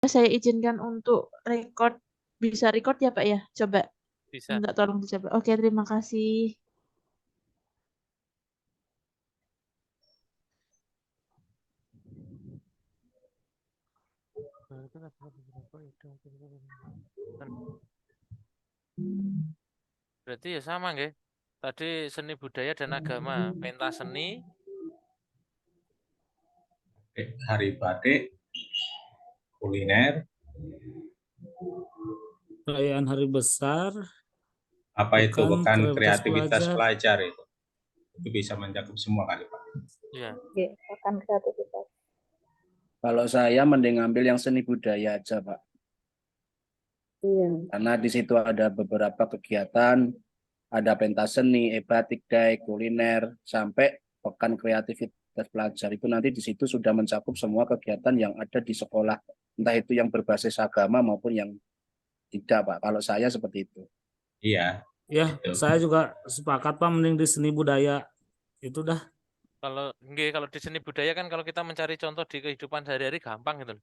Saya izinkan untuk record, bisa record ya Pak ya? Coba Bisa. minta tolong dicoba. Oke, terima kasih. Berarti ya sama nggih. Tadi seni budaya dan agama, pentas seni, Hari batik, kuliner, Perayaan hari besar, apa itu pekan bukan kreativitas kreativitas pelajar. pelajar itu bisa mencakup semua kali Pak. ya. Akan kreativitas. Kalau saya mending ambil yang seni budaya aja, Pak. Iya. Karena di situ ada beberapa kegiatan, ada pentas seni, batik day, kuliner, sampai pekan kreativitas pelajar. Itu nanti di situ sudah mencakup semua kegiatan yang ada di sekolah. Entah itu yang berbasis agama maupun yang tidak, Pak. Kalau saya seperti itu. Iya. Ya, Gitu. saya juga sepakat Pak, mending di seni budaya. Itu dah. Kalau di seni budaya kan kalau kita mencari contoh di kehidupan sehari-hari gampang gitu.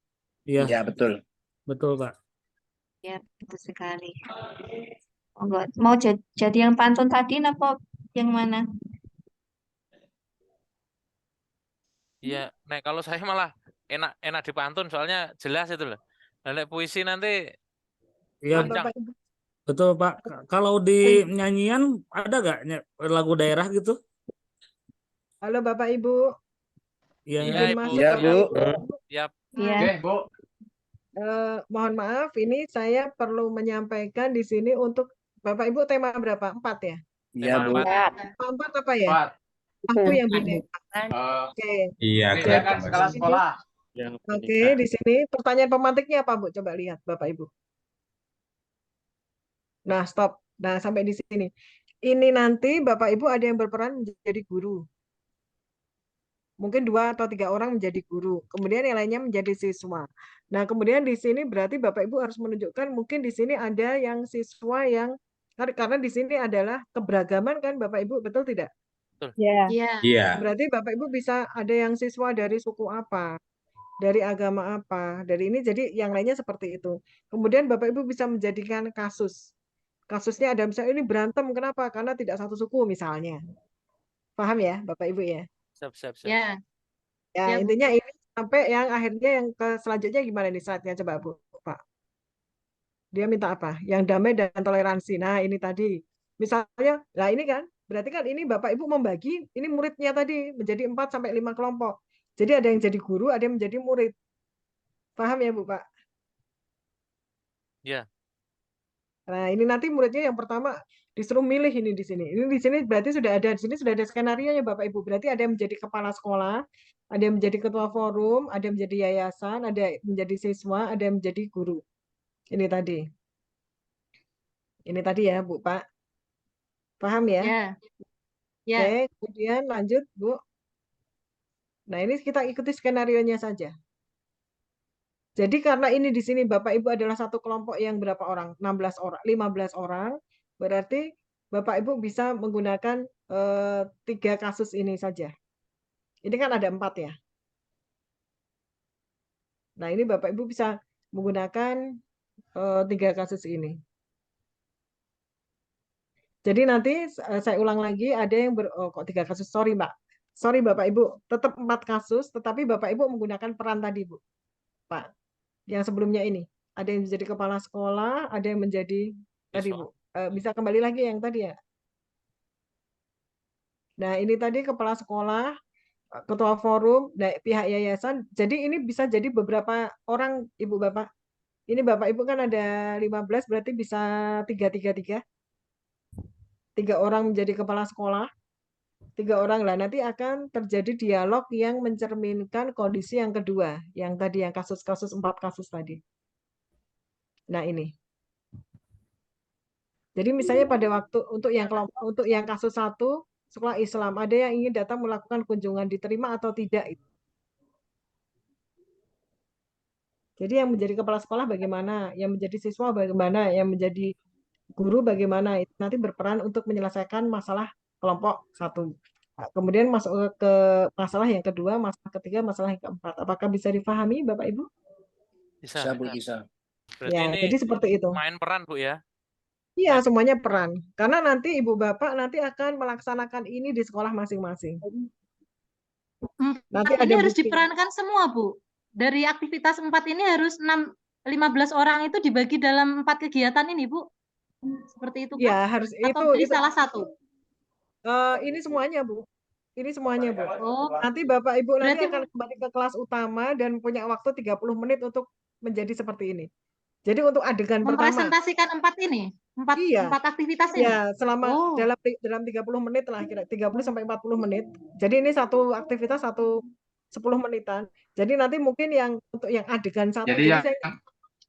Iya, Ya, betul. betul Pak. Ya, betul sekali. Enggak, mau jadi yang pantun tadi apa yang mana? Iya, nah kalau saya malah enak dipantun soalnya jelas itu loh. Nah, puisi nanti Iya, panjang. betul Pak. Kalau di nyanyian ada gak lagu daerah gitu? Halo Bapak Ibu. Iya, Iya, Izin Ibu. masuk Iya, Bapak Bu. Ibu. Siap. Iya. Oke, Bu. Mohon maaf, ini saya perlu menyampaikan di sini untuk Bapak Ibu tema berapa? 4 ya? Iya, Bu. Tema 4 apa ya? 4. Aku yang beda. Oke. Iya, Ini kelihatan kan skala Mas. sekolah. Oke, di sini pertanyaan pemantiknya apa, Bu? Coba lihat Bapak Ibu. Nah, stop. Nah, sampai di sini. Ini nanti Bapak Ibu ada yang berperan menjadi guru. Mungkin 2 atau 3 orang menjadi guru. Kemudian yang lainnya menjadi siswa. Nah, kemudian di sini berarti Bapak Ibu harus menunjukkan mungkin di sini ada yang siswa yang karena di sini adalah keberagaman kan Bapak Ibu, betul tidak? Ya. Iya. Iya. Berarti Bapak Ibu bisa ada yang siswa dari suku apa, dari agama apa, dari ini jadi yang lainnya seperti itu. Kemudian Bapak Ibu bisa menjadikan kasus. Kasusnya ada misalnya ini berantem kenapa? Karena tidak satu suku misalnya. Paham ya Bapak Ibu ya? Siap. Ya. Ya, Ya, Bu. intinya ini sampai yang akhirnya yang ke selanjutnya gimana nih slide-nya coba Bu, Pak. Dia minta apa? Yang damai dan toleransi. Nah, ini tadi. Misalnya, lah ini kan, berarti kan ini Bapak Ibu membagi, ini muridnya tadi menjadi 4 sampai 5 kelompok. Jadi ada yang jadi guru, ada yang menjadi murid. Paham ya, Bu, Pak? Ya. Nah, ini nanti muridnya yang pertama disuruh milih ini di sini. Ini di sini berarti sudah ada di sini sudah ada skenario ya Bapak Ibu. Berarti ada yang menjadi kepala sekolah, ada yang menjadi ketua forum, ada yang menjadi yayasan, ada yang menjadi siswa, ada yang menjadi guru. Ini tadi. Ini tadi ya, Bu, Pak. Paham ya? Ya. Ya. Oke, kemudian lanjut, Bu. Nah, ini kita ikuti skenarionya saja. Jadi karena ini di sini Bapak Ibu adalah satu kelompok yang berapa orang? 16 orang, 15 orang. Berarti Bapak Ibu bisa menggunakan 3 kasus ini saja. Ini kan ada 4 ya. Nah, ini Bapak Ibu bisa menggunakan 3 kasus ini. Jadi nanti saya ulang lagi, ada yang kok 3 kasus, sorry Mbak. Sorry Bapak Ibu, tetap 4 kasus, tetapi Bapak Ibu menggunakan peran tadi Bu. Pak, yang sebelumnya ini. Ada yang menjadi kepala sekolah, ada yang menjadi tadi Bu. Bisa kembali lagi yang tadi ya. Nah, ini tadi kepala sekolah, ketua forum, pihak yayasan. Jadi ini bisa jadi beberapa orang Ibu Bapak. Ini Bapak Ibu kan ada 15 berarti bisa 3 orang menjadi kepala sekolah, 3 orang lah. Nanti akan terjadi dialog yang mencerminkan kondisi yang kedua, yang tadi yang kasus-kasus 4 kasus tadi. Nah, ini. Jadi misalnya pada waktu untuk yang kasus 1 sekolah Islam, ada yang ingin datang melakukan kunjungan, diterima atau tidak itu. Jadi yang menjadi kepala sekolah bagaimana, yang menjadi siswa bagaimana, yang menjadi guru bagaimana, itu nanti berperan untuk menyelesaikan masalah kelompok 1. Kemudian masuk ke masalah yang kedua, masalah ketiga, masalah yang keempat. Apakah bisa dipahami Bapak Ibu? Bisa, Bisa, Bu, bisa. bisa. Berarti Ya, ini jadi seperti itu. main peran, Bu ya. Iya, semuanya peran. Karena nanti ibu bapak nanti akan melaksanakan ini di sekolah masing-masing. Nanti Empat ini ada harus bukti. diperankan semua, Bu. Dari aktivitas 4 ini harus 15 orang itu dibagi dalam 4 kegiatan ini, Bu. Seperti itu Ya, kan? harus Atau dari itu salah satu? ini semuanya, Bu. Ini semuanya, Bu. Oh, Nanti Bapak Ibu nanti berarti akan kembali ke kelas utama dan punya waktu 30 menit untuk menjadi seperti ini. Jadi untuk adegan pertama, mempresentasikan 4 ini, iya, 4 aktivitas ini. ya selama Oh, dalam 30 menit lah, kira 30 sampai 40 menit. Jadi ini satu aktivitas 10 menitan. Jadi nanti mungkin yang untuk yang adegan satu.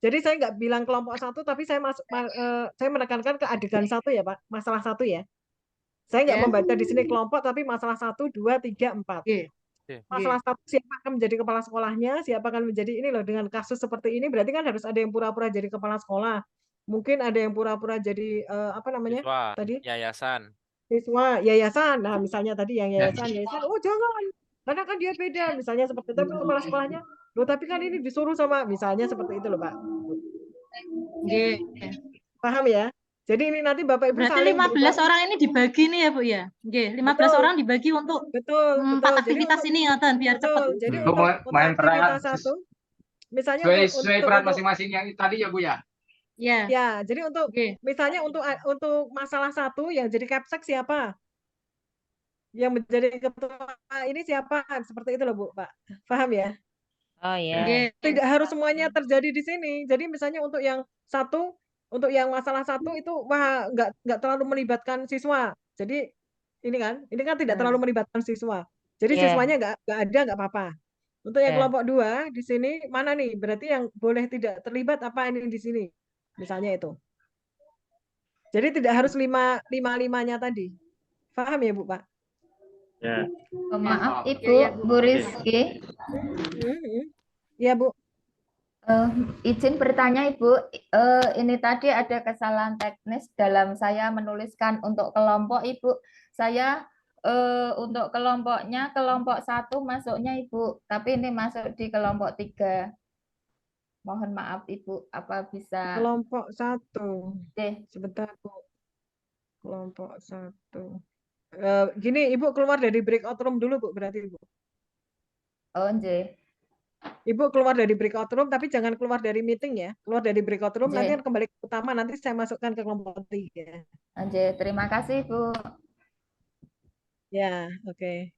Jadi saya nggak bilang kelompok satu, tapi saya saya menekankan ke adegan satu ya, Pak. Masalah satu ya. Saya nggak ya. membaca di sini kelompok, tapi masalah 1, 2, 3, 4. Oke. Masalah satu siapa akan menjadi kepala sekolahnya, siapa akan menjadi ini loh, dengan kasus seperti ini berarti kan harus ada yang pura-pura jadi kepala sekolah. Mungkin ada yang pura-pura jadi apa namanya Siswa, tadi? yayasan. Siswa yayasan. Nah, misalnya tadi yang yayasan, oh jangan. Karena kan dia beda, misalnya seperti itu, tapi kepala sekolahnya, loh tapi kan ini disuruh sama, misalnya seperti itu loh, Pak. Oke. Paham ya? Jadi ini nanti Bapak Ibu Berarti saling 15 orang ini dibagi nih ya, Bu ya. Oke, 15 Betul. orang dibagi untuk betul. 4 Jadi aktivitas untuk ini ngoten biar betul. cepat. Jadi Untuk untuk main peran aktivitas satu, misalnya sesuai peran masing-masing yang tadi ya Bu ya. Ya. Ya, jadi untuk Oke. misalnya untuk masalah satu yang jadi capsek siapa? Yang menjadi ketua ini siapa? Seperti itu loh, Bu, Pak. Paham ya? Oh ya. Oke. Tidak harus semuanya terjadi di sini. Jadi misalnya untuk yang satu, untuk yang masalah satu itu wah nggak terlalu melibatkan siswa. Jadi ini kan tidak terlalu melibatkan siswa. Jadi Iya. siswanya nggak ada nggak apa-apa. Untuk yang Iya. kelompok 2 di sini mana nih? Berarti yang boleh tidak terlibat apa ini di sini? Misalnya itu. Jadi tidak harus limanya tadi. Paham ya, Bu, Pak? Ya. Oh, maaf Ya, Ibu, ya, Bu. Bu Rizky. Iya, Bu. Izin bertanya Ibu, ini tadi ada kesalahan teknis dalam saya menuliskan untuk kelompok Ibu. Saya untuk kelompoknya kelompok 1 masuknya Ibu, tapi ini masuk di kelompok 3. Mohon maaf Ibu, apa bisa? Kelompok 1. Oke. Sebentar, Bu. Kelompok 1. Gini, Ibu keluar dari breakout room dulu, Bu, berarti, Bu. Oh, nggih. Ibu keluar dari breakout room, tapi jangan keluar dari meeting ya. Keluar dari breakout room, nanti Nggih. kan kembali ke utama, nanti saya masukkan ke kelompok 3. Nggih, terima kasih Bu. Ya, oke.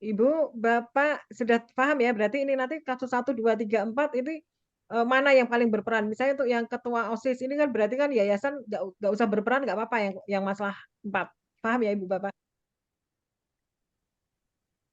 Ibu, Bapak sudah paham ya, berarti ini nanti kasus 1, 2, 3, 4 ini mana yang paling berperan? Misalnya untuk yang ketua OSIS ini kan berarti kan yayasan nggak usah berperan, nggak apa-apa yang masalah 4. Paham ya Ibu Bapak?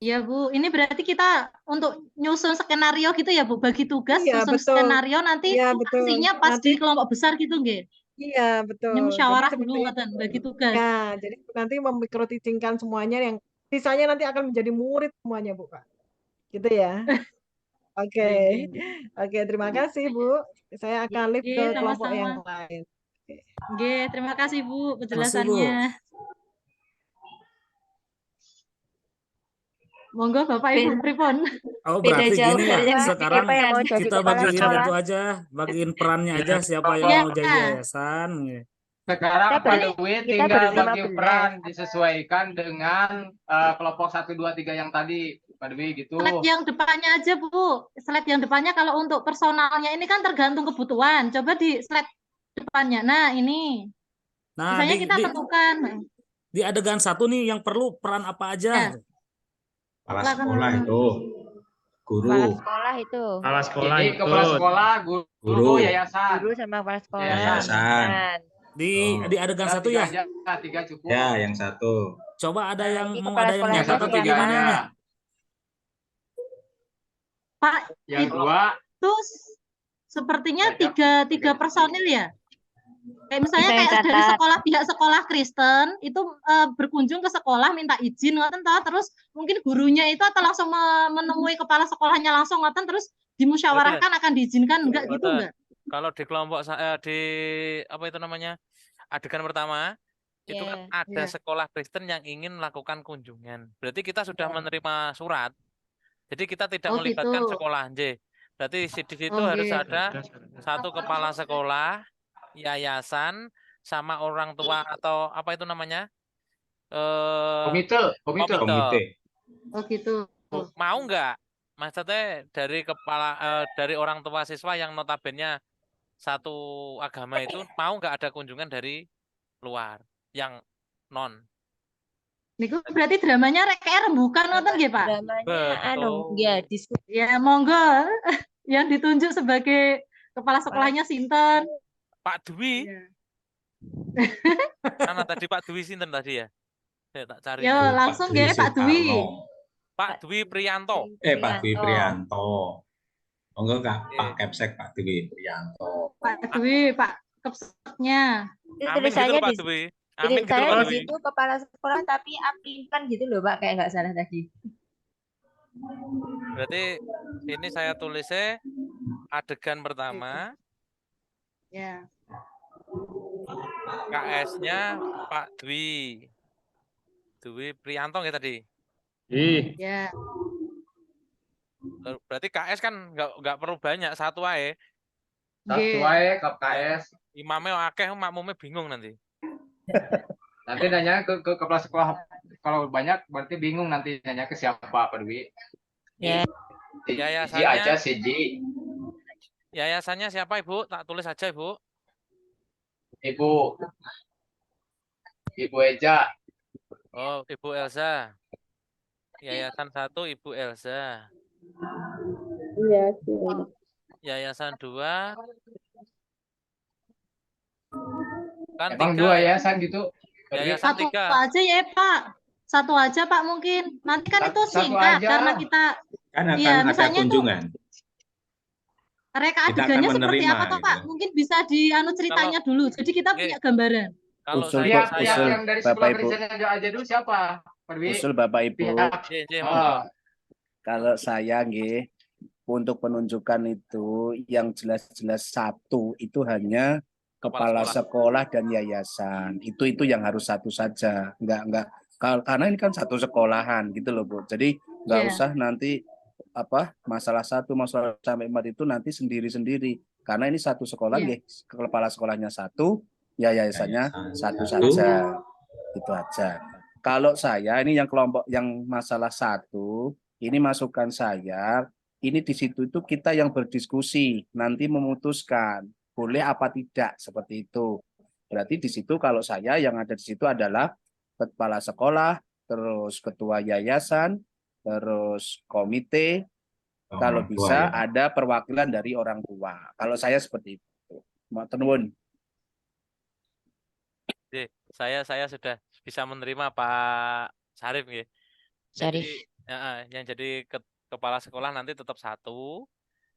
Iya, Bu. Ini berarti kita untuk nyusun skenario gitu ya, Bu. Bagi tugas, Iya, susun betul. skenario nanti Iya, betul. aksinya pas Nanti di kelompok besar gitu, nggih. iya, betul. Ini Jadi musyawarah seperti dulu itu. ngoten, bagi tugas. Ya, jadi nanti memikrotitingkan semuanya yang sisanya nanti akan menjadi murid semuanya, Bu, Pak. Gitu ya. Oke. Oke, terima kasih, Bu. Saya akan lift ke Iya, kelompok sama-sama. yang lain. Oke, terima kasih Bu Terima kasih, Bu. penjelasannya. Monggo Bapak Ibu pripun. Oh, Beda berarti jauh gini ya. dari yang Sekarang dipikirkan. Siapa yang mau jadi kita kepala bagiin sekolah? itu aja, bagiin perannya aja siapa yang Iya. mau jadi yayasan. Sekarang Kita Pak beri- Dewi kita tinggal beri bagi 15. peran disesuaikan dengan kelompok 1, 2, 3 yang tadi Pak Dewi gitu. Slide yang depannya aja Bu. Slide yang depannya kalau untuk personalnya ini kan tergantung kebutuhan. Coba di slide depannya. Nah, ini. Nah, Misalnya kita tentukan. di adegan 1 nih yang perlu peran apa aja? Ya. Kepala Silakan. sekolah itu, Kepala guru, sekolah itu. Kepala sekolah Jadi kepala sekolah, guru, Guru. yayasan. Guru sama kepala sekolah. Yayasan. Di adegan 1 ya. 3 cukup. Ya, yang satu. Coba ada Nah, yang ini mau kepala ada yang sekolah Yang nyatat satu atau siapa? gimana ini? Pak, Yang itu dua sepertinya tiga personil ya. Kayak misalnya Bisa yang kayak dari catat. pihak sekolah Kristen itu berkunjung ke sekolah minta izin ngoten toh, terus mungkin gurunya itu atau langsung menemui kepala sekolahnya langsung ngoten terus dimusyawarahkan akan diizinkan enggak gitu Betul. enggak? Kalau di kelompok di apa itu namanya? Adegan pertama itu kan Iya. ada Iya. sekolah Kristen yang ingin melakukan kunjungan. Berarti kita sudah menerima surat. Jadi kita tidak Oh, melibatkan gitu. sekolah J. Berarti di situ harus Oke. ada satu kepala sekolah, yayasan, sama orang tua atau apa itu namanya? Komite. Komite. Oh gitu. Mau nggak? Maksudnya dari orang tua siswa yang notabene satu agama itu mau nggak ada kunjungan dari luar yang non? Niku berarti dramanya kayak rembukan ngoten nggih, Pak? Dramanya Betul. ya diskusi. Ya, monggo. Yang ditunjuk sebagai kepala sekolahnya sinten? Pak Dwi. Iya. Karena tadi Pak Dwi sinten tadi ya? Saya tak cari. Ya, nih. langsung nggih Pak Dwi. Sukarno. Pak Dwi Priyanto. Pak Dwi Priyanto. Oh enggak, Oke. Pak Kepsek Pak Dwi Priyanto. Pak Dwi, Pak Kepseknya. Itu Amin gitu tulisannya loh, Pak di Dwi. Amin gitu saya loh, Pak di Dwi. situ kepala sekolah tapi apinkan gitu loh Pak, kayak nggak salah tadi. Berarti ini saya tulisnya adegan pertama, Ya. KS-nya Pak Dwi. Dwi Priyanto ya tadi. Ya. Berarti KS kan nggak perlu banyak, satu aja. Satu aja KS. Imamnya akeh, makmumnya bingung nanti. Nanti nanya ke kepala sekolah. Kalau banyak berarti bingung nanti nanya ke siapa Pak Dwi. Ya. Ji aja si Ji. Yayasannya siapa Ibu? Tak tulis aja Ibu. Ibu Eja. Oh, Ibu Elsa. Yayasan 1 Ibu Elsa. Iya sih. Yayasan 2 kan Emang 3 2 yayasan gitu? Yayasan Satu 3. aja ya Pak. Satu aja Pak mungkin. Nanti kan itu Satu singkat aja. karena kita Kan akan Iya, ada misalnya tuh kunjungan. reka Kita akan adegannya seperti menerima, apa toh Pak? gitu. Mungkin bisa ceritanya dulu. Jadi kita punya gambaran. Kalau Usul, saya, Bu, usul yang dari Bapak sebelah Ibu. Krisnya aja dulu siapa? Pak Dwi. Usul Bapak Ibu. Kalau saya nggih untuk penunjukan itu yang jelas-jelas satu itu hanya kepala sekolah dan yayasan. Itu yang harus satu saja. Enggak karena ini kan satu sekolahan gitu loh, Bu. Jadi enggak usah nanti masalah 1 masalah sampai 4 itu nanti sendiri-sendiri. Karena ini satu sekolah nggih, kepala sekolahnya 1, yayasannya 1 saja. Itu aja. Kalau saya ini yang kelompok yang masalah 1, ini masukan saya, ini di situ itu kita yang berdiskusi, nanti memutuskan boleh apa tidak seperti itu. Berarti di situ kalau saya yang ada di situ adalah kepala sekolah, terus ketua yayasan, terus komite, kalau bisa ada perwakilan dari orang tua. Kalau saya seperti itu. Matur nuwun. saya sudah bisa menerima Pak Sarif nggih. Sarif. Yang jadi kepala sekolah nanti tetap 1.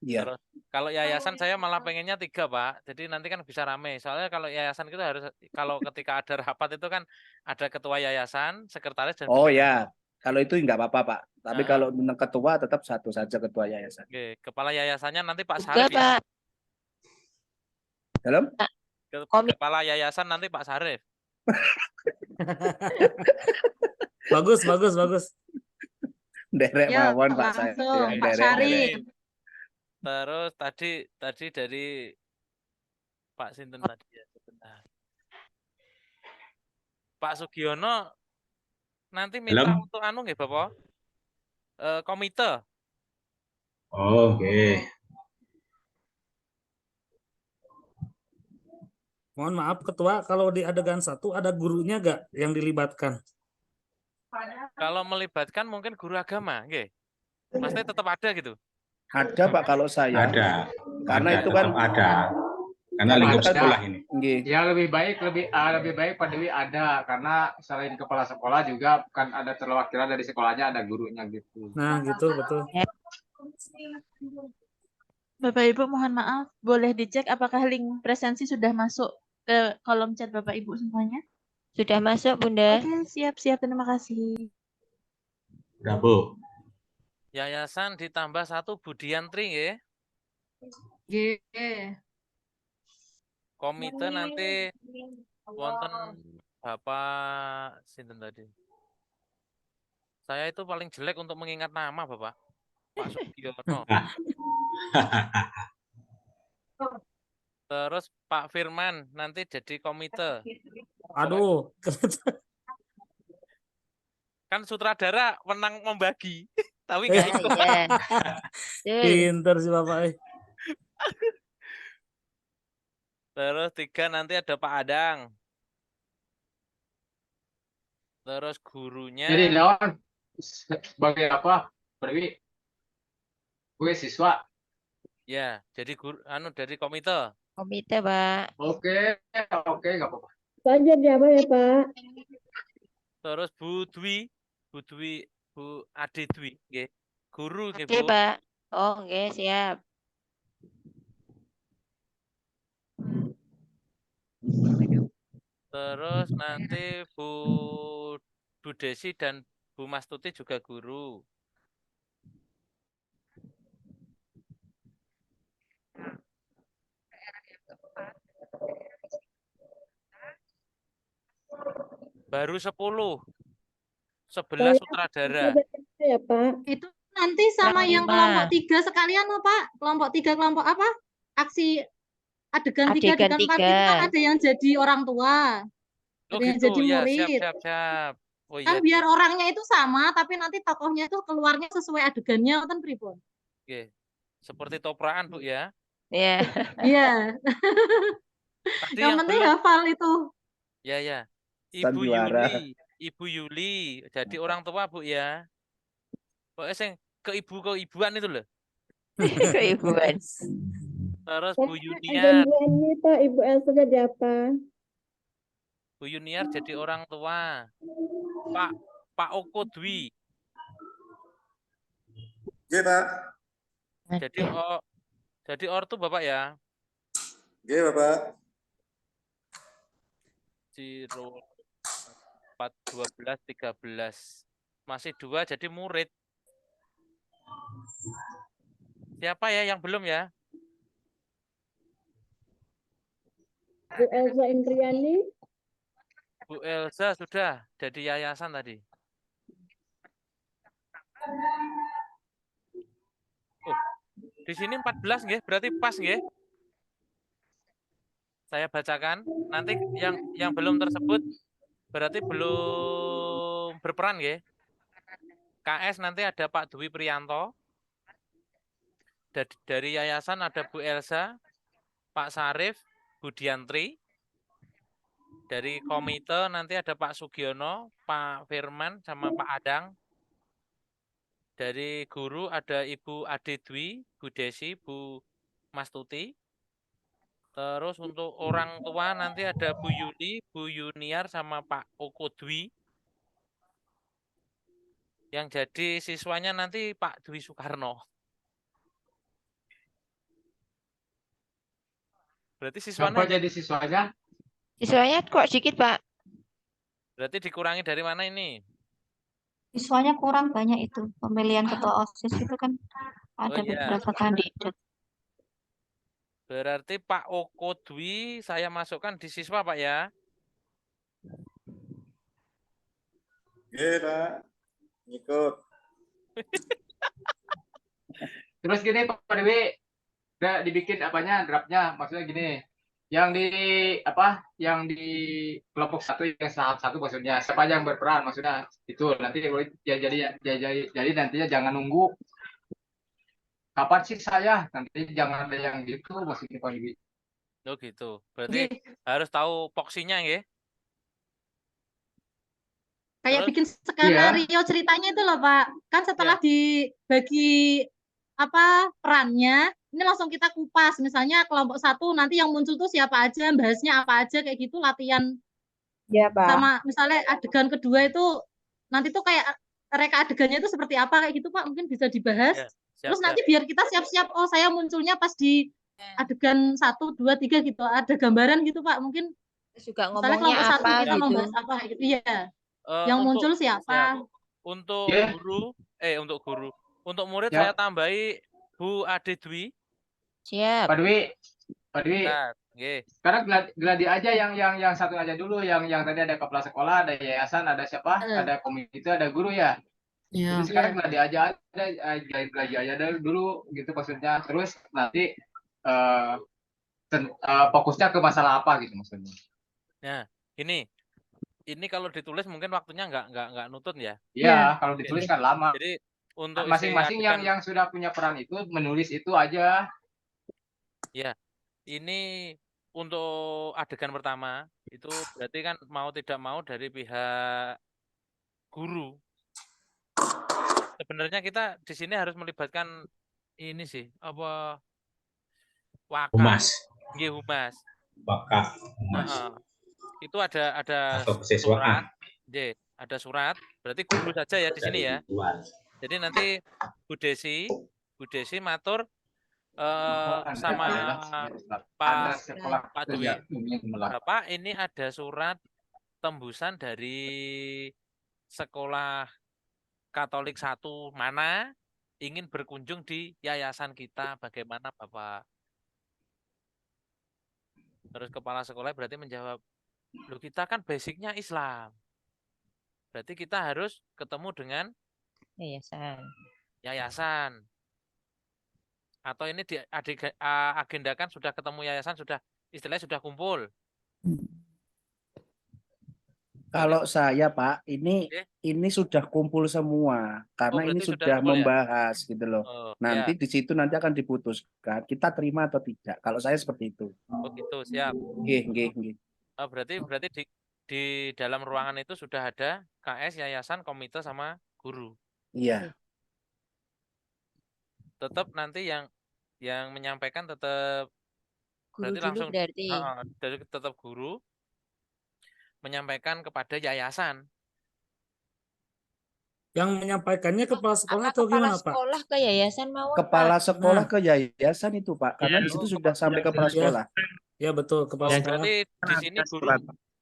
Iya. Terus kalau yayasan saya malah pengennya 3 Pak. Jadi nanti kan bisa rame. Soalnya kalau yayasan kita harus kalau ketika ada rapat itu kan ada ketua yayasan, sekretaris dan Oh ya, kalau itu enggak apa-apa Pak. Tapi kalau ketua tetap 1 saja ketua yayasan. Oke, kepala yayasannya nanti Pak Juga, Sarif ya. Pak. Dalam? Kepala yayasan nanti Pak Sarif. Bagus. Derek mawon Pak saya. Pak Sarif. Terus tadi dari Pak Sinten tadi ya sebentar. Pak Sugiono nanti minta untuk nggih Bapak? Komite. Oh, oke. Mohon maaf Ketua, kalau di adegan 1 ada gurunya nggak yang dilibatkan? Kalau melibatkan mungkin guru agama, nggih. Maksudnya tetap ada gitu. Ada Pak kalau saya. Ada. Karena itu kan ada. Karena lingkup sekolah ini. Ya lebih baik Pak Dewi ada karena selain kepala sekolah juga kan ada perwakilan dari sekolahnya, ada gurunya gitu. Nah, gitu betul. Bapak Ibu mohon maaf, boleh dicek apakah link presensi sudah masuk ke kolom chat Bapak Ibu semuanya? Sudah masuk, Bunda. Oke, siap. Terima kasih. Udah, Bu. Yayasan ditambah 1 Budiantri nggih. Nggih. Komite nanti wonten Bapak sinten tadi. Saya itu paling jelek untuk mengingat nama, Bapak. Pak Sugiono. Terus Pak Firman nanti jadi komite. Aduh, Kan sutradara menang membagi, tapi nggak ikut. Iya. pinter sih Bapak. Terus 3 nanti ada Pak Adang. Terus gurunya Jadi Leon sebagai apa? Perwi, gue siswa. ya jadi guru dari komite. Komite, Pak. Oke, nggak apa-apa. Saja apa ya Pak? Terus Bu Ade Dwi, nggih. Guru nggih, Oke, Bu. Pak. Oh, oke, siap. Terus nanti Bu Desi dan Bu Mastuti juga guru. Baru 10. 11 sutradara. Ya Pak. Itu nanti sama yang kelompok 3 sekalian loh Pak. Kelompok 3 kelompok apa? Aksi adegan 3 Adegan adegan 4 itu kan 3. ada yang jadi orang tua. Oh Ada yang gitu jadi ya, murid. siap. Oh Kan iya. biar orangnya itu sama tapi nanti tokohnya itu keluarnya sesuai adegannya kan pripun. Oke. Seperti topraan, Bu ya. Iya. Iya. Tadi Yang yang penting belum. hafal itu. Ya. Sandiwara. Ibu Yuli jadi orang tua, Bu ya. Pokoknya sing keibuan itu loh. Keibuan. Terus Bu Agen Yuniar. ini Pak, Ibu Elsa jadi apa? Bu Yuniar jadi orang tua. Pak Oko Dwi. Oke, Pak. Jadi ortu Bapak ya. Oke, Bapak. 4, 12, 13. Masih 2 jadi murid. Siapa ya yang belum ya? Bu Elsa Indriani. Bu Elsa sudah jadi yayasan tadi. Oh, di sini 14 nggih, berarti pas nggih. Saya bacakan. Nanti yang belum tersebut berarti belum berperan nggih. KS nanti ada Pak Dwi Priyanto. Dari yayasan ada Bu Elsa, Pak Sarif, Bu Diantri. Dari komite nanti ada Pak Sugiono, Pak Firman, sama Pak Adang. Dari guru ada Ibu Ade Dwi, Bu Desi, Bu Mastuti. Terus untuk orang tua nanti ada Bu Yuli, Bu Yuniar, sama Pak Oko Dwi. Yang jadi siswanya nanti Pak Dwi Soekarno. Berarti siswanya Siapa jadi siswanya? Siswanya kok sedikit, Pak? berarti dikurangi dari mana ini? Siswanya kurang banyak itu. Pemilihan ketua OSIS itu kan ada iya. beberapa kandidat. Berarti Pak Oko Dwi saya masukkan di siswa, Pak ya. Oke, Pak. Ikut. Terus gini Pak Dewi, udah dibikin apanya draftnya, maksudnya gini, yang di kelompok 1 yang tahap 1 maksudnya siapa yang berperan, maksudnya itu nanti ya jadi nantinya jangan nunggu kapan sih saya, nanti jangan ada yang gitu maksudnya Pak Dewi. Oh gitu. Berarti harus tahu poksinya ya. Kayak Terus? bikin skenario ceritanya itu loh Pak. Kan setelah dibagi perannya, ini langsung kita kupas. Misalnya kelompok 1 nanti yang muncul tuh siapa aja, bahasnya apa aja kayak gitu latihan. Ya, Pak. Sama misalnya adegan kedua itu nanti tuh kayak reka adegannya itu seperti apa kayak gitu Pak, mungkin bisa dibahas. Ya, Terus nanti biar kita siap-siap, oh saya munculnya pas di adegan 1, 2, 3 gitu. Ada gambaran gitu Pak, mungkin juga misalnya ngomongnya kelompok 1 apa kita gitu. membahas apa kayak gitu. Iya. Yang muncul siapa? Untuk guru, untuk murid Ya. saya tambahi Bu Ade Dwi. Siap. Pak Dewi. Nah, Sekarang gladi aja yang satu aja dulu, yang tadi ada kepala sekolah, ada yayasan, ada siapa, ada komite, ada guru ya. Jadi Ya. sekarang gladi aja gladi aja dulu gitu maksudnya. Terus nanti fokusnya ke masalah apa gitu maksudnya. Nah, ini kalau ditulis mungkin waktunya nggak nutut ya. Iya, kalau ditulis kan lama. Jadi untuk isi Masing-masing adegan, yang sudah punya peran itu menulis itu aja. ya ini untuk adegan pertama itu berarti kan mau tidak mau dari pihak guru. Sebenarnya kita di sini harus melibatkan ini sih apa wakaf, Humas, nggih, humas. wakaf, humas, Heeh. Itu ada atau surat, kesiswaan. nggih, ada surat. Berarti guru saja ya di sini ya. Luar. Jadi nanti Bu Desi matur sama Pak Dwi. Bapak, ini ada surat tembusan dari sekolah Katolik 1 mana ingin berkunjung di yayasan kita, bagaimana Bapak? Terus kepala sekolah berarti menjawab, loh kita kan basicnya Islam. Berarti kita harus ketemu dengan yayasan. Atau ini diagendakan sudah ketemu yayasan, sudah istilahnya sudah kumpul. Kalau saya Pak, ini sudah kumpul semua karena ini berarti sudah sudah kumpul ya? membahas gitu loh. Oh, Nanti ya. di situ nanti akan diputuskan kita terima atau tidak. Kalau saya seperti itu. Oh gitu, siap. Nggih. Berarti di dalam ruangan itu sudah ada KS, yayasan, komite sama guru. Iya. Tetap nanti yang menyampaikan tetap Guru berarti dulu langsung berarti. dari tetap guru menyampaikan kepada yayasan. Yang menyampaikannya kepala sekolah atau Kepala gimana, Pak? sekolah ke yayasan mau Kepala Pak? sekolah ke yayasan itu Pak, karena di situ sudah sampai kepala sekolah. Ya betul, kepala sekolah. Berarti di sini guru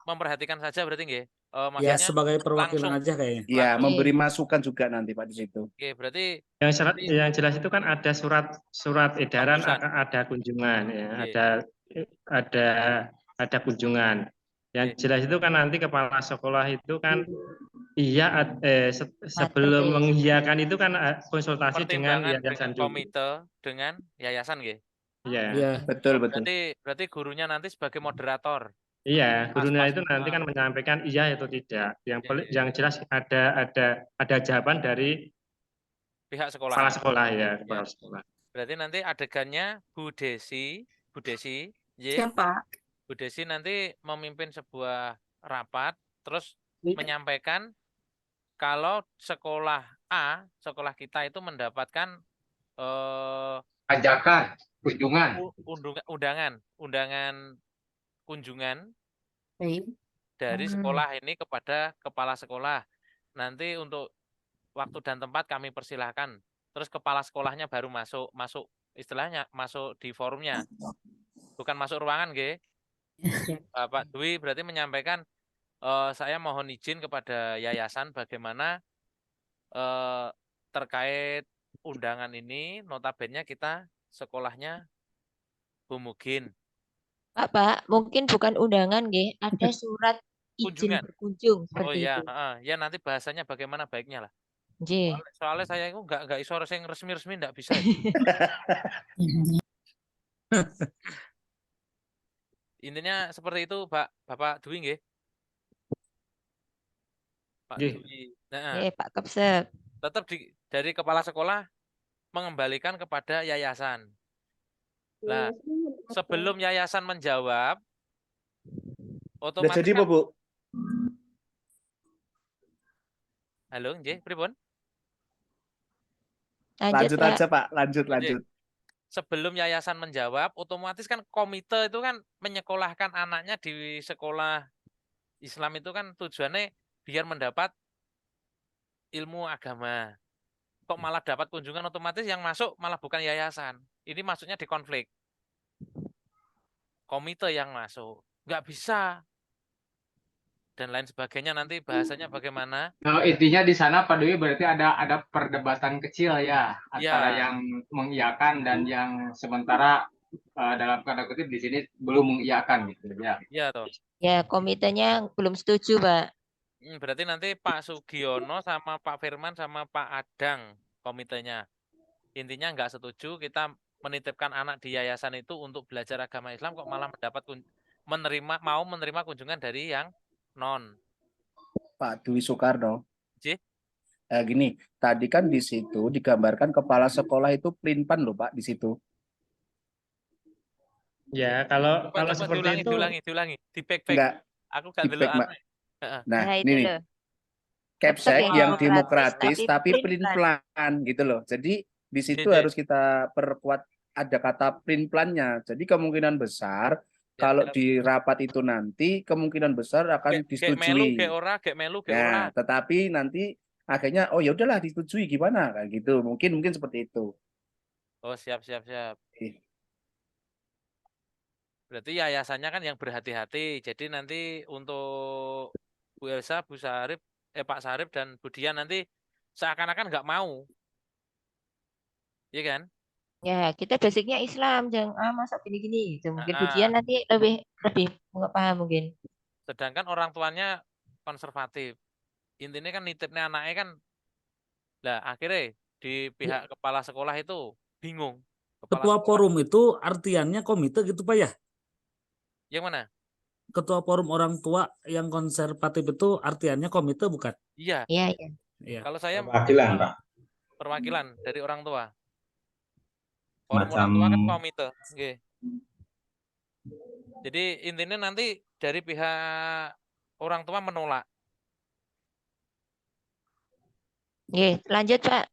memperhatikan saja berarti nggih. Ya Maksudnya sebagai perwakilan langsung. aja kayaknya. Iya, memberi masukan juga nanti Pak di situ. Oke, berarti yang jelas itu kan ada surat edaran akan ada kunjungan ya, ada kunjungan. Yang jelas itu kan nanti kepala sekolah itu kan sebelum mengiyakan itu kan konsultasi dengan yayasan dulu. Komite dengan yayasan nggih. Iya. Betul. Berarti gurunya nanti sebagai moderator. Iya, gurunya itu nanti kan menyampaikan iya atau tidak. Yang jelas ada jawaban dari pihak sekolah. Kepala sekolah ya, kepala sekolah. Berarti nanti adegannya Bu Desi, Siapa? Bu Desi nanti memimpin sebuah rapat, terus menyampaikan kalau sekolah A, sekolah kita itu mendapatkan ajakan kunjungan, undangan kunjungan dari sekolah ini kepada kepala sekolah. Nanti untuk waktu dan tempat kami persilahkan. Terus kepala sekolahnya baru masuk istilahnya masuk di forumnya, bukan masuk ruangan, nggih. Pak Dwi berarti menyampaikan saya mohon izin kepada yayasan bagaimana terkait undangan ini, notabene kita sekolahnya Bumugin. Pak, mungkin bukan undangan, nggih. Ada surat izin berkunjung seperti ya, itu. Ya nanti bahasanya bagaimana baiknya lah. Nggih. Soalnya saya itu nggak iso sing resmi-resmi nggak bisa. Intinya seperti itu, Bapak Dwi nggih. Pak Dwi. Nah, Pak Kapsek. Tetap dari kepala sekolah mengembalikan kepada yayasan. Nah, sebelum yayasan menjawab, otomatis jadi kan, Bu? Halo, nggih, pripun? Lanjut aja Pak, lanjut. Sebelum yayasan menjawab, otomatis kan komite itu kan menyekolahkan anaknya di sekolah Islam itu kan tujuannya biar mendapat ilmu agama. Kok malah dapat kunjungan, otomatis yang masuk malah bukan yayasan. Ini maksudnya di konflik. Komite yang masuk. Nggak bisa. Dan lain sebagainya, nanti bahasanya bagaimana. Intinya di sana Pak Dewi berarti ada perdebatan kecil ya antara yang mengiyakan dan yang sementara dalam tanda kutip di sini belum mengiyakan gitu ya. Iya toh. Ya, komitenya belum setuju, Pak. Berarti nanti Pak Sugiono sama Pak Firman sama Pak Adang komitenya. Intinya nggak setuju kita menitipkan anak di yayasan itu untuk belajar agama Islam kok malah mau menerima kunjungan dari yang non. Pak Dwi Soekarno. Ji? Gini, tadi kan di situ digambarkan kepala sekolah itu pelin-pan loh Pak di situ. Ya, kalau seperti itu diulangi, di back. Enggak, Aku nggak di dulu. back, Mbak. Nah, itu ini nih. loh. Capsek Tetap yang demokratis, demokratis tapi tapi pelin-pelan gitu loh. Jadi di situ Jadi- harus kita perkuat ada kata pelin-pelannya. Jadi kemungkinan besar kalau di rapat itu nanti kemungkinan besar akan Gek melu, disetujui. gek melu, gek ora. Nah, tetapi nanti akhirnya oh ya udahlah disetujui gimana kayak gitu. Mungkin seperti itu. Oh, siap. Berarti yayasannya kan yang berhati-hati. Jadi nanti untuk Bu Elsa, Bu Sarip, Pak Sarip dan Bu Dian nanti seakan-akan nggak mau. Iya kan? Ya, kita basicnya Islam, jangan masa gini-gini gitu. Mungkin Ah. Budian nanti lebih nggak paham mungkin. Sedangkan orang tuanya konservatif. Intinya kan nitipnya anaknya kan. Lah akhirnya di pihak kepala sekolah itu bingung. Ketua forum itu artiannya komite gitu Pak ya? Yang mana? Ketua forum orang tua yang konservatif itu artiannya komite bukan? Iya. Iya. Kalau saya Perwakilan, Pak. perwakilan dari orang tua. Forum Macam orang tua kan komite. Nggih. Jadi intinya nanti dari pihak orang tua menolak. Oke, lanjut Pak.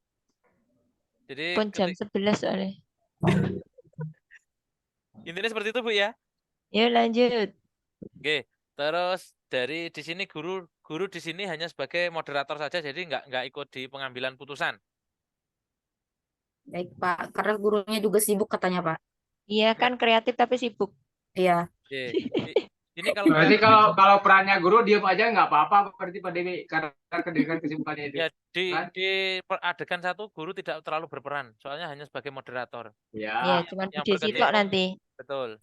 Jadi Pun jam 11 soalnya. intinya seperti itu Bu ya. Yuk lanjut. Oke, terus dari di sini guru di sini hanya sebagai moderator saja, jadi nggak ikut di pengambilan putusan. Baik Pak, karena gurunya juga sibuk katanya Pak. Iya kan kreatif tapi sibuk. Iya. Oke. Ini kalau Berarti kalau perannya guru diam aja nggak apa-apa berarti Pak Dewi karena dengan kesibukannya itu. ya di adegan satu guru tidak terlalu berperan, soalnya hanya sebagai moderator. Iya, cuma yang di bekerja situ nanti. Betul.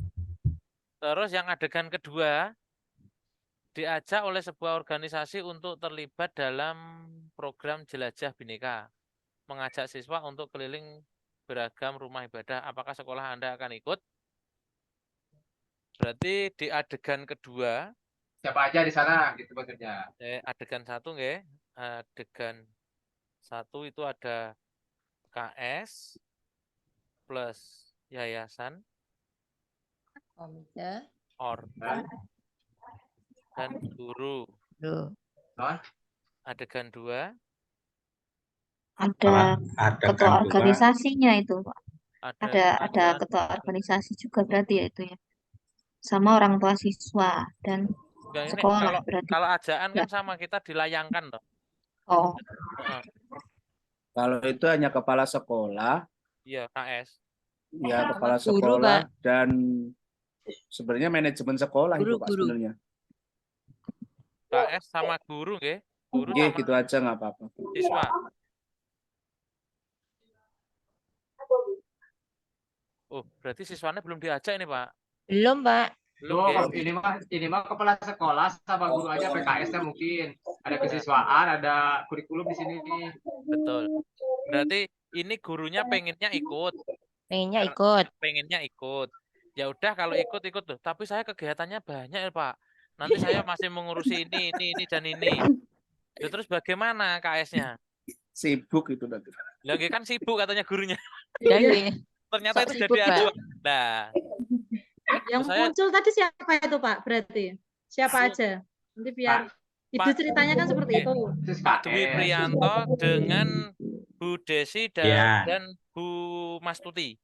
Terus yang adegan kedua diajak oleh sebuah organisasi untuk terlibat dalam program Jelajah Bhinneka, mengajak siswa untuk keliling beragam rumah ibadah. Apakah sekolah Anda akan ikut? Berarti di adegan kedua Siapa aja di sana gitu maksudnya. adegan satu nggih. Adegan satu itu ada KS plus yayasan, Komite, organ, dan guru. Adegan 2 Ada Adegan ketua dua. organisasinya itu, Pak. ada Ada ketua organisasi juga berarti ya itu ya. Sama orang tua siswa dan Enggak, ini sekolah berarti. kalau ajaan kan Ya. sama kita dilayangkan toh. Oh, Heeh. Kalau itu hanya kepala sekolah, Iya, KS. ya kepala guru, sekolah Pak. dan sebenarnya manajemen sekolah itu Pak sebenarnya. KS sama guru nggih. Guru Oke, sama gitu aja nggak apa-apa. siswa. Oh, berarti siswanya belum diajak ini, Pak. Belum, Pak. Belum, Oh, nggih. ini mah kepala sekolah sama guru aja PKS-nya mungkin. Ada kesiswaan, ada kurikulum di sini. Betul. Berarti ini gurunya pengennya ikut. Pengennya ikut. Ya udah kalau ikut tuh. Tapi saya kegiatannya banyak ya, Pak. Nanti saya masih mengurusi ini dan ini. Ya, terus bagaimana KS-nya? Sibuk itu nanti. Lagi kan sibuk katanya gurunya. Iya. Ternyata Sok itu sibuk, jadi Pak. acuan. Nah, Yang muncul tadi siapa itu Pak? Berarti siapa aja? Nanti biar itu ceritanya kan seperti itu. Pak Dwi Prianto dengan Bu Desi dan Bu Mastuti.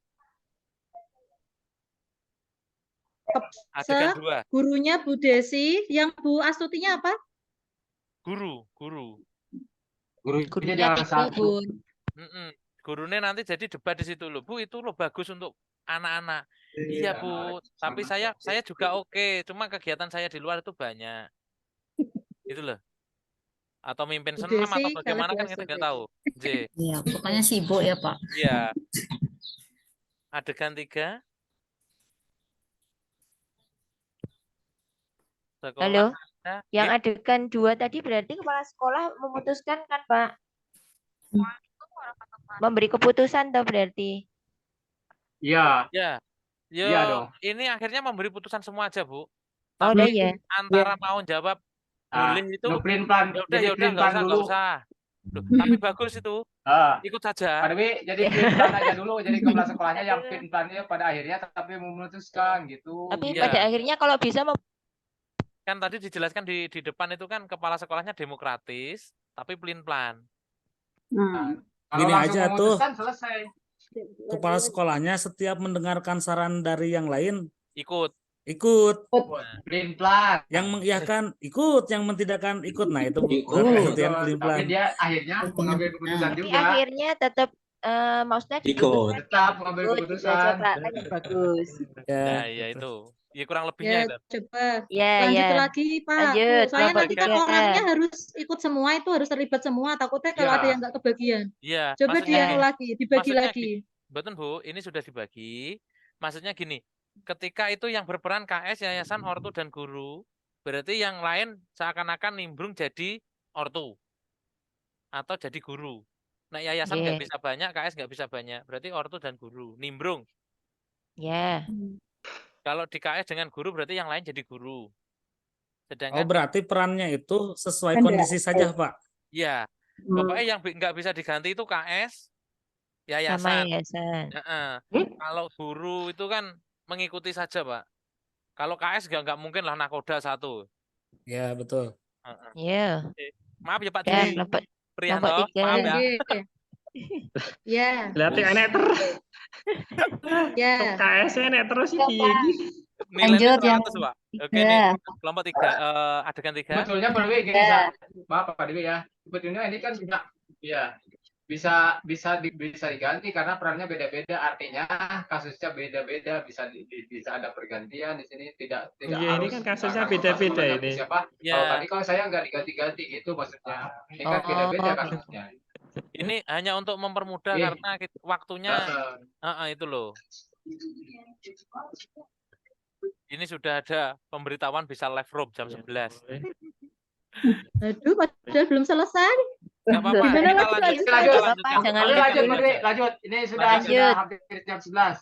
Adegan 2. Gurunya Bu Desi, yang Bu Astutinya apa? Guru. Gurunya jangan satu. Gurunya nanti jadi debat di situ loh. Bu, itu loh bagus untuk anak-anak. Iya, Bu. Tapi saya juga oke. Cuma kegiatan saya di luar itu banyak. Itu loh. Atau mimpin Bu senam atau Desi, bagaimana kalau kan Bu kita nggak Astuti. tahu. J. Iya, pokoknya sibuk ya Pak. Iya. Adegan 3. Sekolah Halo. Yang nggih. adegan 2 tadi berarti kepala sekolah memutuskan kan, Pak? Memberi keputusan toh berarti. Iya, Ya, iya yo dong. ini akhirnya memberi putusan semua aja, Bu. Oh, udah Tapi ya. antara mau jawab Ah, boleh itu, no print plan, ya jadi udah print nggak plan usah dulu. Duh, tapi bagus itu, Ah, ikut Pak saja. Dewi, jadi print plan aja dulu. Jadi kepala sekolahnya yang print plannya pada akhirnya tapi memutuskan gitu. Tapi Iya. pada akhirnya kalau bisa Kan tadi dijelaskan di depan itu kan kepala sekolahnya demokratis, tapi pelin-pelan. Nah, kalau Gini langsung aja tuh, memutuskan selesai. kepala sekolahnya setiap mendengarkan saran dari yang lain Ikut. ikut. Print plan. Yang mengiyakan ikut, yang mentidakkan ikut. Nah itu berarti Betul. artian Tapi pelin-pelan. dia akhirnya mengambil keputusan tapi juga. akhirnya tetap maksudnya Ikut. diputuskan Tetap mengambil ikut gitu aja, keputusan. Pak. Kan yang bagus. Nah, Ya, iya gitu. itu. Ya kurang lebihnya Ya, itu. coba Ya, lanjut ya. lagi, Pak. Lanjut, Soalnya kelompok nanti kan 3A. orangnya harus ikut semua, itu harus terlibat semua. Takutnya kalau ada Iya. yang nggak kebagian. Iya, Coba maksudnya dianu lagi, dibagi maksudnya lagi. betul Bu, ini sudah dibagi. Maksudnya gini, ketika itu yang berperan KS, yayasan, ortu dan guru, berarti yang lain seakan-akan nimbrung jadi ortu atau jadi guru. Nah, yayasan nggak Iya. bisa banyak, KS nggak bisa banyak, berarti ortu dan guru nimbrung. Ya. Kalau di KS dengan guru berarti yang lain jadi guru. Oh Sedangkan berarti perannya itu sesuai kondisi saja, Pak. ya, pokoknya yang nggak bisa diganti itu KS, Sama yayasan. yayasan. Heeh. Kalau guru itu kan mengikuti saja, Pak. Kalau KS nggak mungkin lah nakoda satu. Ya betul. Heeh. Iya. Maaf ya Pak Ya, Dwi kelompok Prianto, 3. maaf ya. Ya, Berarti enek terus. ya. KS enek terus iki iki. Nilainya Lanjut yang 100, Pak. Oke nih, 3. kelompok 3, adegan 3. Sebetulnya Pak Dewi gini, maaf Pak Dewi ya. Sebetulnya ini kan bisa bisa diganti karena perannya beda-beda. Artinya kasusnya beda-beda, bisa ada pergantian di sini, tidak Iya, ini harus kan kasusnya kasus beda-beda menghadapi ini. siapa. Ya. Kalau tadi kalau saya nggak diganti-ganti gitu maksudnya. Ini kan beda-beda Oh, kasusnya. Ini hanya untuk mempermudah Iya. karena waktunya itu loh. Ini sudah ada pemberitahuan bisa live room jam 11. Aduh, padahal belum selesai. Nggak apa-apa, Gimana kita lagi, lanjut. Lanjut. Kita lanjutkan. Jangan Lanjut, lupa. Pak Dewi, lanjut. Ini sudah Lanjut. hampir jam 11.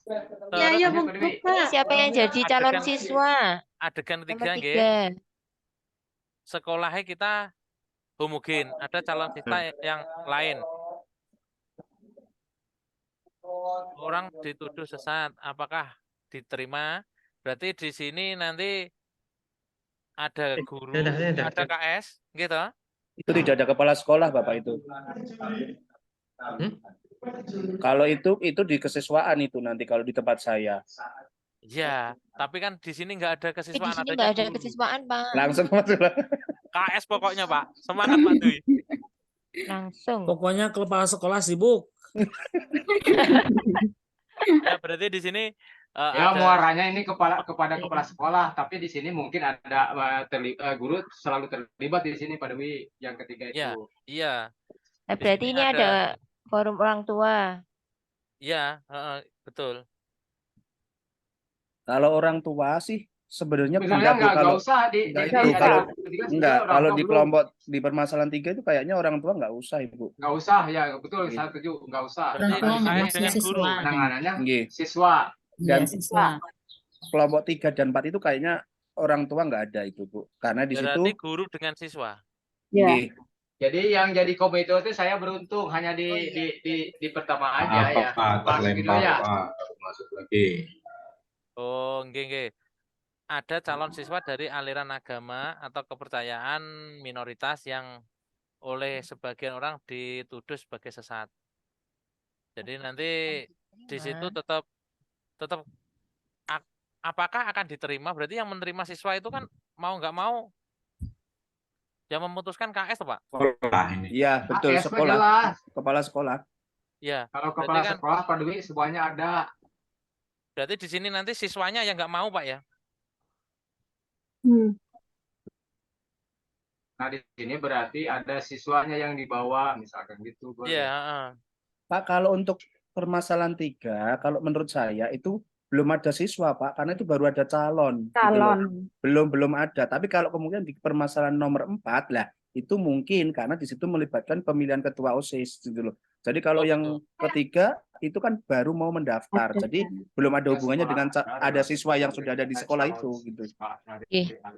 Ya, ya, Terus Bu, Ini Pak. siapa yang jadi calon Adegan- siswa? adegan Nomor 3 nggih. 3. Sekolahnya kita homogen, ada calon siswa yang lain. Orang dituduh sesat, apakah diterima? Berarti di sini nanti ada guru, Sudah. ada KS, gitu. Itu tidak ada kepala sekolah, Bapak itu. Kalau itu di kesiswaan itu nanti kalau di tempat saya. Ya, tapi kan di sini nggak ada Di kesiswaan, sini adanya nggak ada guru. kesiswaan, Pak. Langsung masuk. KS pokoknya Pak, semangat Pak Dwi. Langsung. Pokoknya kepala sekolah sibuk. Ya, berarti di sini Ya ada muaranya ini kepada kepala sekolah, tapi di sini mungkin ada guru selalu terlibat di sini Pak Dewi yang ketiga itu. Ya, iya. Nah, Di berarti sini ini ada forum orang tua. Iya, betul. Kalau orang tua sih sebenarnya Sebenarnya Bu, kalau nggak usah enggak di itu kalau ketiga enggak sebenarnya orang kalau tua di belum. kelompok di permasalahan 3 itu kayaknya orang tua nggak usah, Ibu. Nggak usah ya betul saya setuju nggak usah. Berarti Orang tua KS masih dengan guru. siswa. Penanganannya Nggih. siswa. Iya, Dan siswa. kelompok 3 dan 4 itu kayaknya orang tua nggak ada itu, Bu. Karena di situ Berarti guru dengan siswa. nggih. Jadi yang jadi komite itu saya beruntung hanya di pertama aja ya. Pak, Pas gitu terlempar ya. Pak, masuk lagi. Oh, nggih. Ada calon siswa dari aliran agama atau kepercayaan minoritas yang oleh sebagian orang dituduh sebagai sesat. Jadi nanti di situ tetap apakah akan diterima? Berarti yang menerima siswa itu kan mau nggak mau yang memutuskan KS, Pak. Sekolah ini. Iya, betul AS mah sekolah. jelas. Kepala sekolah. Ya. Kalau Berarti kepala kan sekolah Pak Dewi semuanya ada. berarti di sini nanti siswanya yang nggak mau, Pak ya. Nah di sini berarti ada siswanya yang dibawa misalkan gitu. boleh. Iya, heeh. Pak, kalau untuk permasalahan 3, kalau menurut saya itu belum ada siswa, Pak, karena itu baru ada calon. Gitu loh. Calon. Belum ada. Tapi kalau kemudian di permasalahan nomor 4 lah, itu mungkin karena di situ melibatkan pemilihan ketua OSIS gitu loh. Jadi kalau yang ketiga itu kan baru mau mendaftar. Jadi belum ada hubungannya dengan ada siswa yang sudah ada di sekolah itu gitu.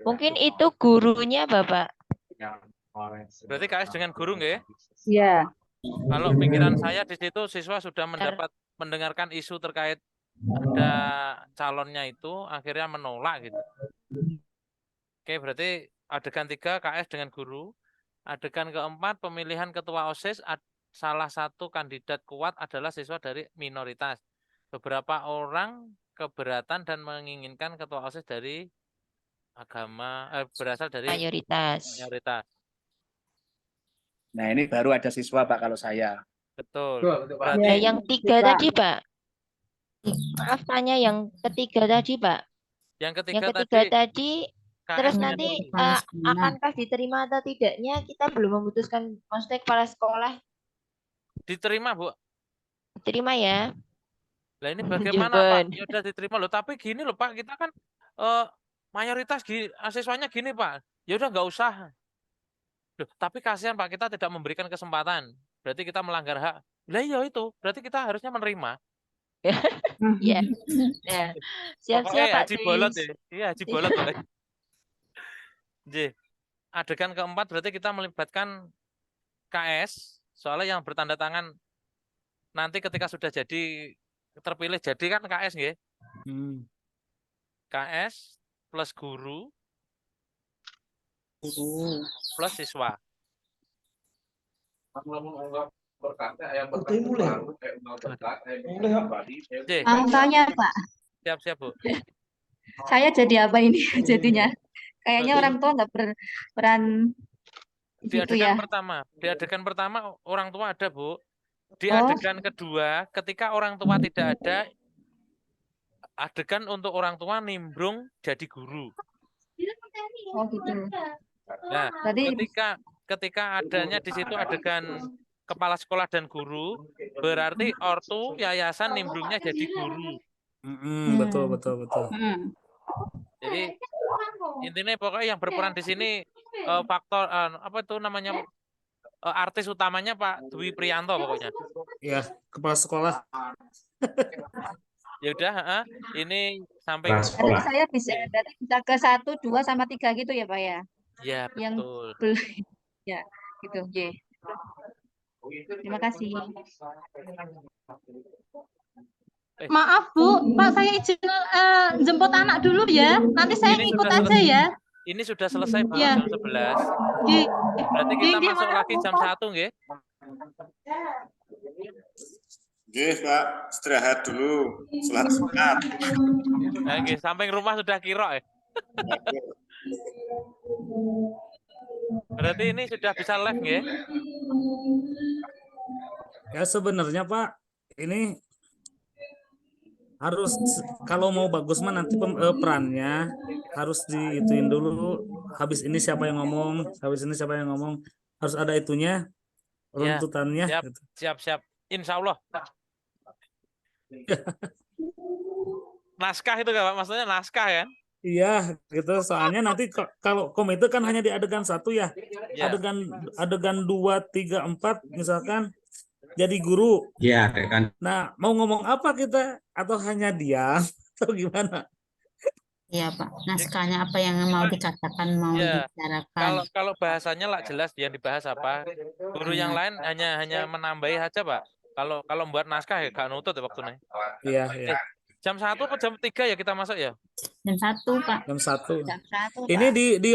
Mungkin itu gurunya Bapak. Berarti KS dengan guru nggak ya? Iya. Kalau pikiran saya di situ siswa sudah mendengarkan isu terkait ada calonnya itu akhirnya menolak gitu. Oke, berarti adegan 3 KS dengan guru. Adegan keempat pemilihan ketua OSIS, salah satu kandidat kuat adalah siswa dari minoritas. Beberapa orang keberatan dan menginginkan ketua OSIS dari agama berasal dari mayoritas. Nah, ini baru ada siswa, Pak, kalau saya. Betul. Nah, yang 3 tadi, Pak. Maaf tanya yang ketiga tadi, Pak. Yang ketiga tadi terus nanti akankah diterima atau tidaknya kita belum memutuskan, maksudnya kepala sekolah diterima, Bu. diterima ya. Lah ini bagaimana, Pak? Ya udah diterima loh, tapi gini loh, Pak, kita kan mayoritas siswanya gini, Pak. Ya udah nggak usah. Loh, tapi kasihan, Pak, kita tidak memberikan kesempatan. Berarti kita melanggar hak. Lah iya itu, berarti kita harusnya menerima. Ya. Nah, siap-siap Pak. Haji Bolot ya. Iya, Haji Bolot, Pak. Adegan keempat berarti kita melibatkan KS, soalnya yang bertanda tangan nanti ketika sudah jadi terpilih jadi kan KS nggih. KS plus guru plus siswa. Tanya Pak, Siap-siap Bu. saya jadi apa ini jadinya? Kayaknya orang tua nggak berperan Di gitu adegan ya. di adegan pertama orang tua ada, Bu. Di adegan kedua ketika orang tua tidak ada, adegan untuk orang tua nimbrung jadi guru. Oh gitu. Nah, ketika adanya di situ adegan kepala sekolah dan guru, berarti ortu yayasan nimbrungnya jadi guru. Betul. Jadi intinya pokoknya yang berperan di sini faktor apa itu namanya artis utamanya Pak Dwi Prianto pokoknya. Ya, kepala sekolah. Ya udah, ini sampai Berarti saya bisa ke 1, 2 sama 3 gitu ya Pak ya? Ya, Yang betul. ya, gitu. Terima kasih. Maaf Bu, Pak saya izin jemput anak dulu ya. Nanti saya ngikut aja ya. Ini sudah selesai Bu, Ya. jam 11. Berarti kita masuk lagi jam 1 nggih? Nggih, Pak, istirahat dulu. Sholat sunat. Nah, nggih, samping rumah sudah kirok ya. Berarti ini sudah bisa live nggih? Ya sebenarnya Pak, ini harus kalau mau bagus mah nanti perannya harus diituin dulu. Habis ini siapa yang ngomong, harus ada itunya, runtutannya. Ya, siap. Insya Allah. Naskah itu Pak, maksudnya naskah kan? Iya, gitu. Soalnya nanti kalau komite kan hanya di adegan 1 ya. Adegan 2, 3, 4 misalkan jadi guru. Iya, kan. Nah, mau ngomong apa kita atau hanya diam atau gimana? Iya Pak, naskahnya apa yang mau dikatakan, mau dibicarakan. Kalau bahasanya lah jelas yang dibahas apa. Guru yang lain hanya menambahi aja Pak. Kalau buat naskah ya gak nutut ya waktunya. Iya. Jam 1 atau jam 3 ya kita masuk ya? Jam 1 Pak. Jam 1. Jam 1 Ini di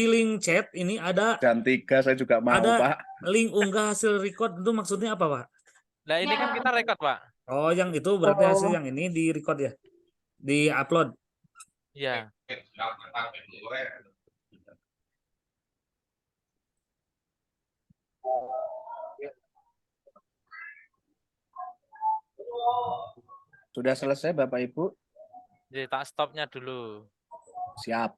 link chat ini ada jam 3 saya juga mau Pak. Link unggah hasil record itu maksudnya apa Pak? Nah ini kan kita record Pak. Oh yang itu berarti hasil yang ini di record ya? Di upload? Iya. Sudah selesai Bapak Ibu? Jadi tak stopnya dulu. Siap.